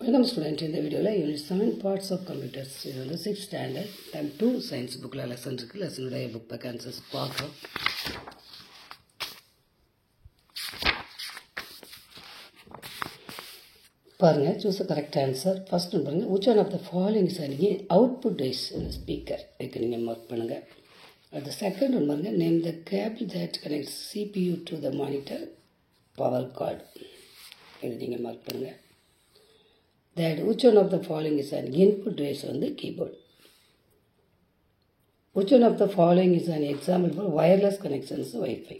Welcome student. In the video you will 7 parts of computers. This is the 6th standard time 2 science book lesson இருக்கு. lesson உடைய book pack answers பார்ப்போம். பாருங்க, choose the correct answer. First one பாருங்க, which one of the following is an output device in the speaker? இதுக்கு நீங்க mark பண்ணுங்க. The second one பாருங்க, name the cable that connects CPU to the monitor power cord. இது நீங்க mark பண்ணுங்க. That which one of the following is an input device on the keyboard? Which one of the following is an example for wireless connections to Wi-Fi?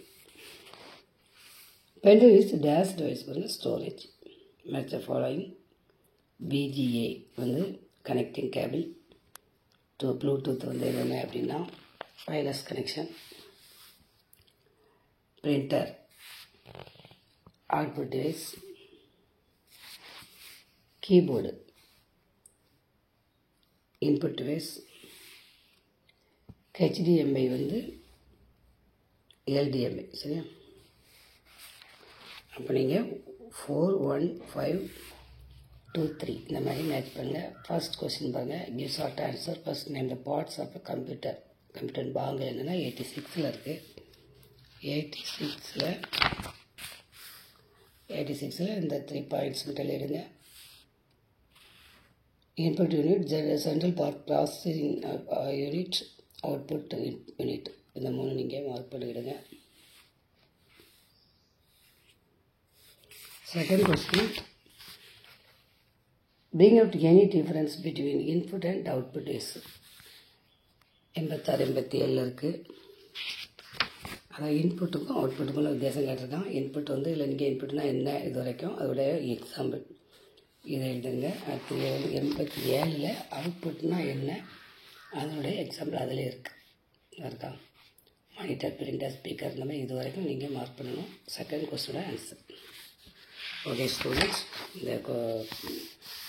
Pen drive is dash device for storage. Match the following. VGA வந்து connecting cable to Bluetooth வந்து என்ன அப்படின்னா wireless connection. Printer output device. Keyboard input device. HDMI வந்து LDMI. சரியா? அப்போ நீங்கள் 4, 1, 5, 2, 3 இந்த மாதிரி மேட்ச் பண்ணுங்கள். ஃபர்ஸ்ட் கொஸ்டின் பாருங்கள், give short answer. First name the parts of computer. Computer பாங்க என்னென்னா 86ல் இருக்குது. 86ல் இந்த 3 பாயிண்ட்ஸ் மட்டும் எழுதுங்க. Input unit, central processing unit, output unit. இந்த மூணு நீங்கள் மார்க் பண்ணிவிடுங்க. Second question, bring out any difference between input and output is 86, 87 இருக்குது. அதான் இன்புட்டுக்கும் அவுட்புட்டுக்கும் வித்தியாசம் கேட்டிருக்கான். இன்புட் வந்து இல்லை நீங்கள் இன்புட்னா என்ன இது வரைக்கும் அதோடைய எக்ஸாம்பிள் இதை எழுதுங்க. அடுத்து 87ல் அவுட்புட்னா என்ன அதனுடைய எக்ஸாம்பிள் அதில் இருக்கா. மானிட்டர், பிரிண்டர், ஸ்பீக்கர் இந்த மாதிரி இது வரைக்கும் நீங்கள் மார்க் பண்ணணும். செகண்ட் கொஸ்டினோட ஆன்சர். ஓகே ஸ்டூடெண்ட்ஸ், இந்த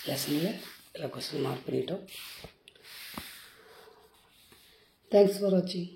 லெசனில் எல்லா கொஸ்டின் மார்க் பண்ணிட்டோம். தேங்க்ஸ் ஃபார் வாட்சிங்.